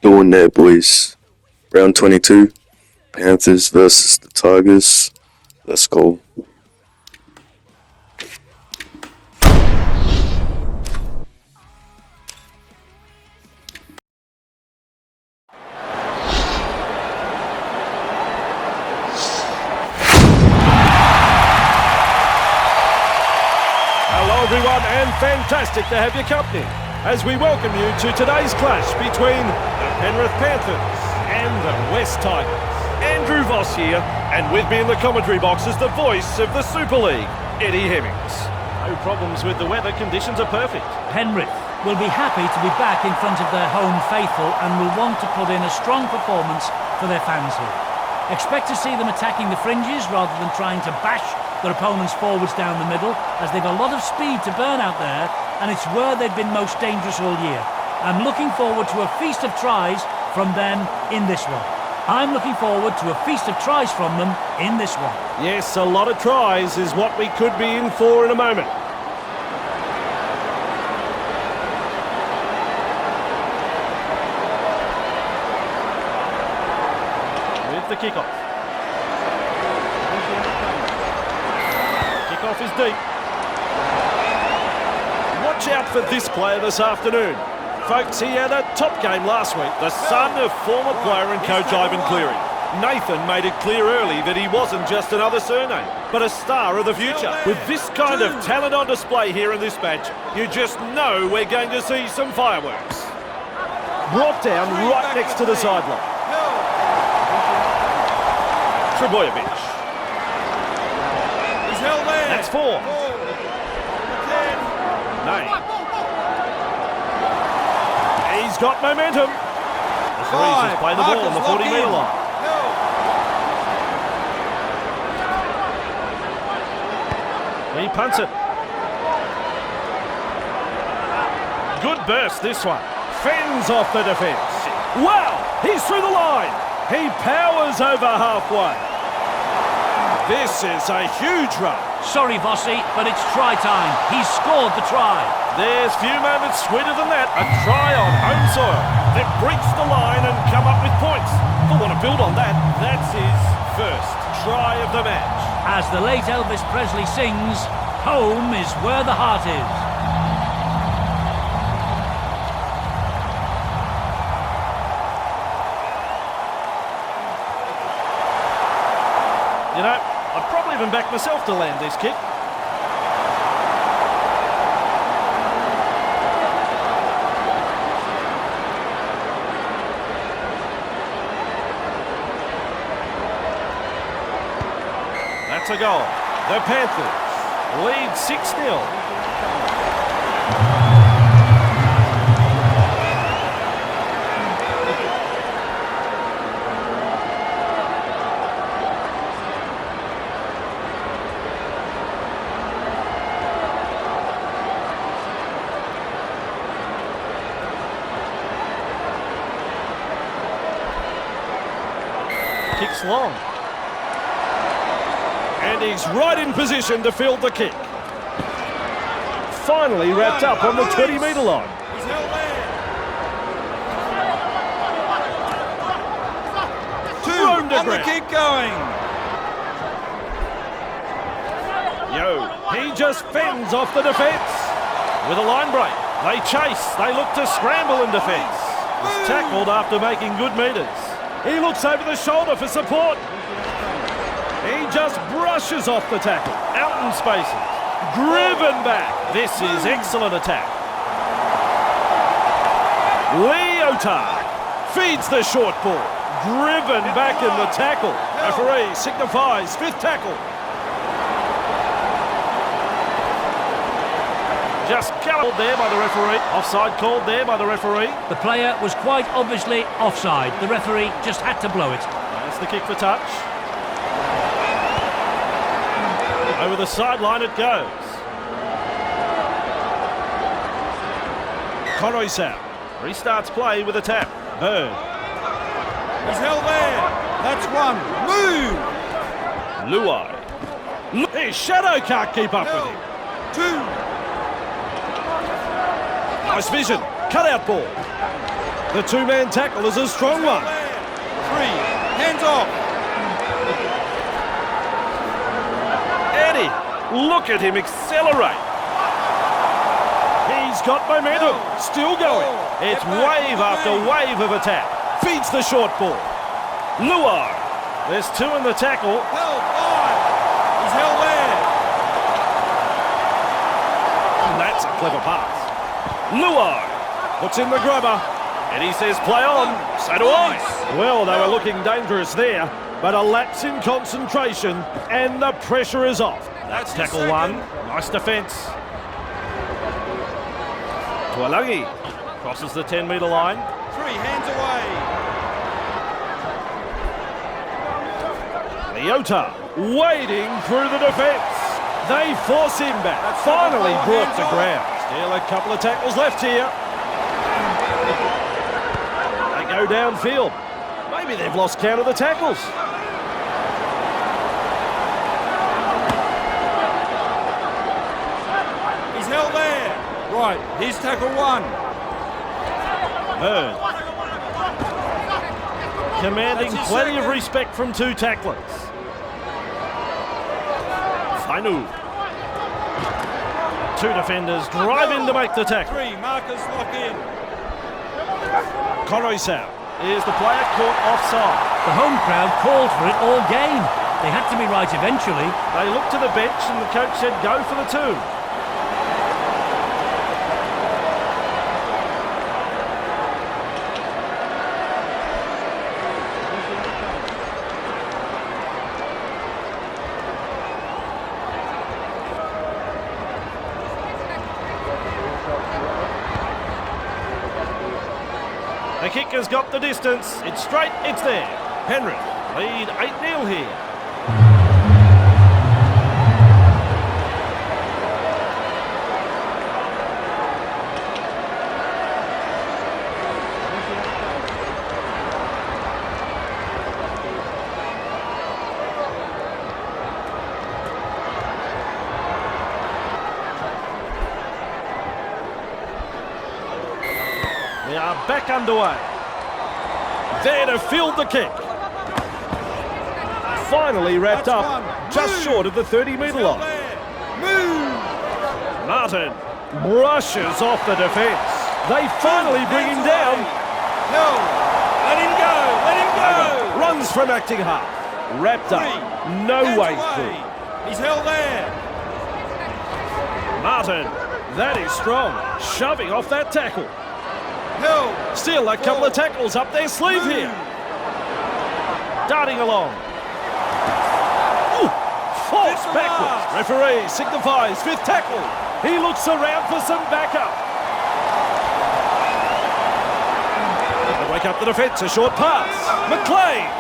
Doing that, boys. Round 22. Panthers versus the Tigers. Let's go. Hello everyone, and fantastic to have your company as we welcome you to today's clash between the Penrith Panthers and the West Tigers. Andrew Voss here, and with me in the commentary box is the voice of the Super League, Eddie Hemmings. No problems with the weather, conditions are perfect. Penrith will be happy to be back in front of their home faithful and will want to put in a strong performance for their fans here. Expect to see them attacking the fringes rather than trying to bash their opponents forwards down the middle, as they've a lot of speed to burn out there, and it's where they've been most dangerous all year. I'm looking forward to a feast of tries from them in this one. I'm looking forward to a feast of tries from them in this one. Yes, a lot of tries is what we could be in for in a moment. With the kickoff. Kickoff is deep. Watch out for this player this afternoon. Folks, he had a top game last week, the son of former player and coach Ivan Cleary. Nathan made it clear early that he wasn't just another surname, but a star of the future. With this kind of talent on display here in this match, you just know we're going to see some fireworks. Brought down right next to the sideline. Trebojevic. He's held there. That's 4. Nay. He's got momentum. The Threes has played the ball on the 40-metre line. He punts it. Good burst, this one. Fends off the defence. Wow, he's through the line. He powers over halfway. This is a huge run. Sorry, Vossi, but it's try time. He's scored the try. There's few moments sweeter than that. A try on home soil. They've breached the line and come up with points. They'll want to build on that. That's his first try of the match. As the late Elvis Presley sings, home is where the heart is. You know, I'd probably even back myself to land this kick. That's a goal. The Panthers lead 6-0. Kicks long. And he's right in position to field the kick. Finally wrapped up on the 20-metre line. He's held there. 2 to on the ground. keep going. He just fends off the defence. With a line break, they chase, they look to scramble in defence. He's tackled after making good metres. He looks over the shoulder for support. He just brushes off the tackle, out in spaces, driven back. This is excellent attack. Leotard feeds the short ball, driven back in the tackle. Referee signifies 5th tackle. Just called there by the referee. Offside called there by the referee. The player was quite obviously offside. The referee just had to blow it. That's the kick for touch. Over the sideline it goes. Koroisau restarts play with a tap. Bird. He's held there. That's 1. Move. Luai. His shadow can't keep up with him. 2. Nice vision. Cut out ball. The two-man tackle is a strong He's held one. there. 3, hands off. Eddie, look at him accelerate. He's got momentum, still going. It's wave after wave of attack. Feeds the short ball. Luar, there's 2 in the tackle. Held, 5. He's held there. And that's a clever pass. Luar puts in the grubber. And he says, play on. So do I. Well, they were looking dangerous there, but a lapse in concentration and the pressure is off. That's tackle 1. Nice defence. Tuolagi crosses the 10-metre line. 3, hands away. Leota wading through the defence. They force him back. Finally brought to ground. Still a couple of tackles left here. They go downfield. Maybe they've lost count of the tackles. He's held there. Right, here's tackle 1. Bird. Commanding That's his plenty of second. respect from 2 tacklers. Fainu. 2 defenders drive in to make the tackle. 3, markers lock in. Koroisau. Here's the player caught offside. The home crowd called for it all game. They had to be right eventually. They looked to the bench and the coach said go for the 2. The kicker's got the distance. It's straight, it's there. Penrith lead 8-0 here. We are back underway. There to field the kick. Finally wrapped That's up, one. just Move. short of the 30-metre He's held line. there. Move. Martin brushes off the defence. They finally bring him down. Held. Let him go. Let him go. Runs from acting half. Wrapped 3, up. No hands way away. through. He's held there. Martin, that is strong. Shoving off that tackle. Held. Still a couple of 4. tackles up their sleeve Move. here. Darting along. Ooh, falls Fifth and backwards. last. Referee signifies 5th tackle. He looks around for some backup. They wake up the defence, a short pass. McLean.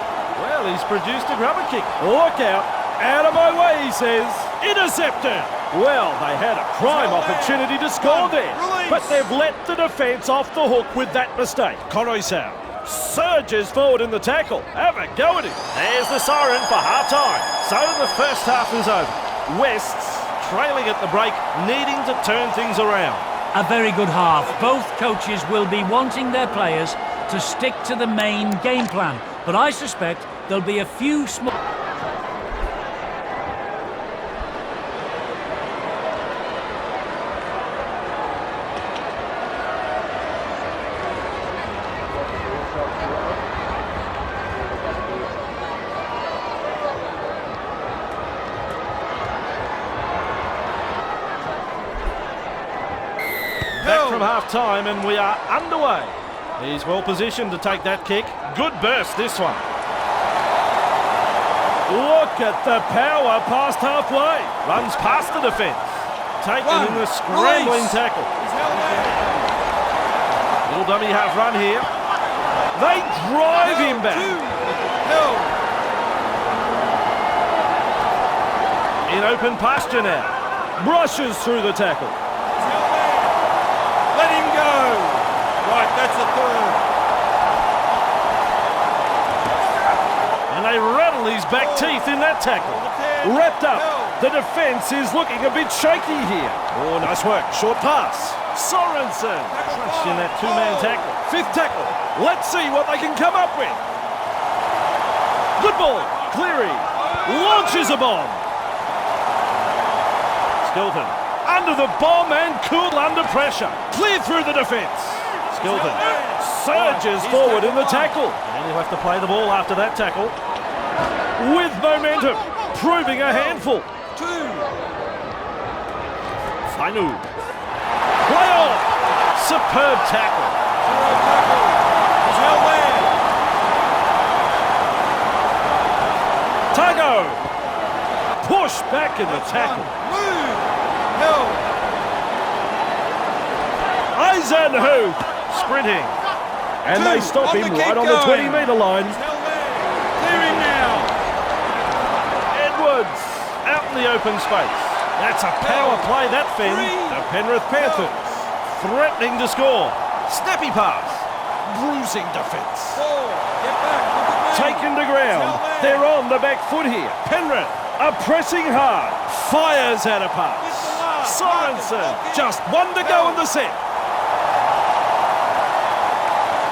Well, he's produced a grubber kick. Look out. Out of my way, he says. Intercepted. Well, they had a prime opportunity to score there, but they've let the defence off the hook with that mistake. Koroisau surges forward in the tackle. Have a go at him. There's the siren for half-time. So the first half is over. Wests trailing at the break, needing to turn things around. A very good half. Both coaches will be wanting their players to stick to the main game plan, but I suspect there'll be a few small... Back from half-time and we are underway. He's well positioned to take that kick. Good burst, this one. Look at the power past halfway. Runs past the defence. Taken in the scrambling tackle. He's held there. Little dummy half run here. They drive him back. 2. Held. In open pasture now. Brushes through the tackle. He's held there. Let him go. Right, that's the 3rd. And they rattle his back teeth in that tackle. Wrapped up. The defence is looking a bit shaky here. Oh, nice work. Short pass. Sorensen crushed in that two-man tackle. Fifth tackle. Let's see what they can come up with. Good ball. Cleary launches a bomb. Skelton under the bomb and cool under pressure. Clear through the defence. Skelton surges forward in the tackle. And he'll have to play the ball after that tackle. With momentum, proving a handful. Fainu. Play off. Superb tackle. He's held there. Tago. Push back in the tackle. Move. Held. Eisenhuth sprinting. And they stop him right on the 20-metre line. He's held there. Clearing now. Edwards out in the open space. That's a power play, that Finn. The Penrith Panthers threatening to score. Snappy pass. Bruising defence. Ball. Get back. Look at me. Taken to ground. They're on the back foot here. Penrith are pressing hard. Fires out a pass. Sorensen. Just one to go in the set.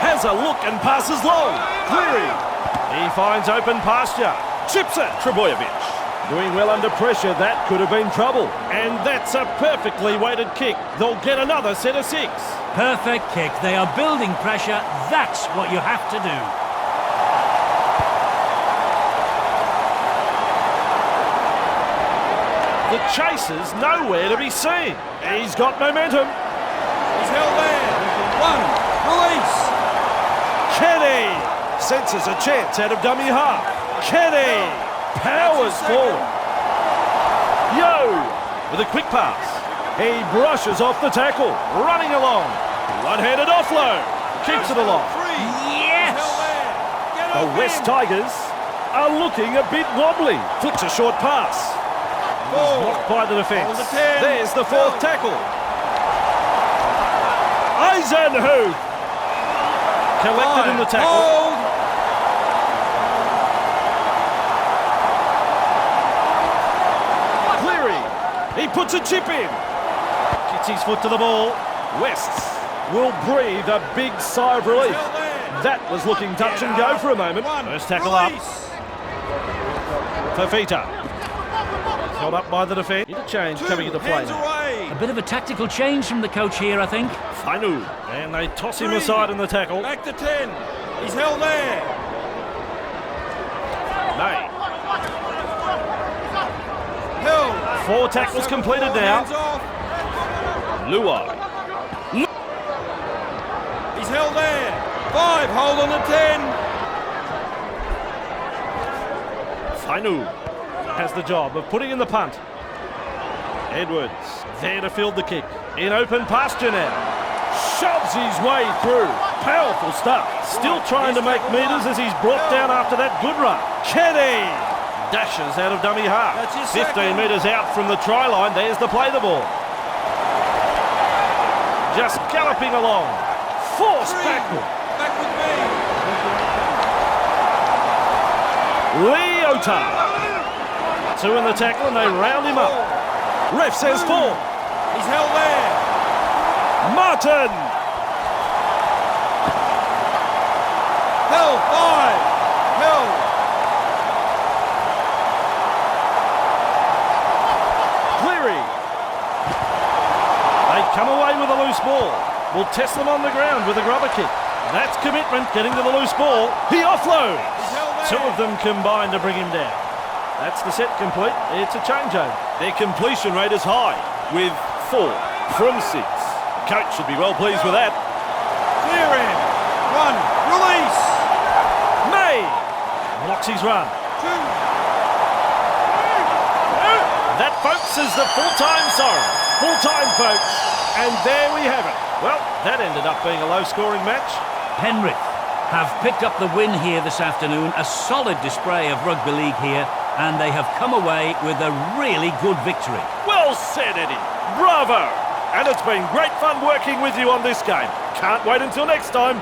Has a look and passes long. Cleary. He finds open pasture. Chips it. Trebojevic. Doing well under pressure, that could have been trouble. And that's a perfectly weighted kick. They'll get another set of 6. Perfect kick. They are building pressure. That's what you have to do. The chaser's nowhere to be seen. He's got momentum. He's held there. One. Release. Kenny senses a chance out of dummy half. Kenny powers forward. Yo with a quick pass. He brushes off the tackle, running along. One-handed offload. Keeps it along. Yes! The West Tigers are looking a bit wobbly. Flicks a short pass. Blocked by the defence. There's the 4th tackle. Eisenhuth collected in the tackle. He puts a chip in. Gets his foot to the ball. Wests will breathe a big sigh of relief. That was looking touch and go for a moment. First tackle up. Fafita. Held up by the defence. Interchange coming into play now. A bit of a tactical change from the coach here, I think. Fainu. And they toss him aside in the tackle. Back to 10. He's held there. May. Held. 4 tackles completed now. Luai. He's held there. 5. Hold on to 10. Fainu has the job of putting in the punt. Edwards there to field the kick. In open pasture now. Shoves his way through. Powerful stuff. Still trying to make metres as he's brought down after that good run. Kenny dashes out of dummy half. 15 metres out from the try line. There's the play the ball. Just galloping along. Forced backward. Back with me. Leota. 2 in the tackle and they round him up. Ref says 4. He's held there. Martin. Held. 5. Held. Come away with a loose ball. We'll test them on the ground with a grubber kick. That's commitment, getting to the loose ball. He offloads. 2 of them combine to bring him down. That's the set complete. It's a changeover. Their completion rate is high, with 4 from 6. Coach should be well pleased with that. Clear in. 1. Release. May blocks his run. 2. That, folks, is the full-time siren. Full-time, folks. And there we have it. Well, that ended up being a low-scoring match. Penrith have picked up the win here this afternoon. A solid display of rugby league here, and they have come away with a really good victory. Well said, Eddie. Bravo. And it's been great fun working with you on this game. Can't wait until next time.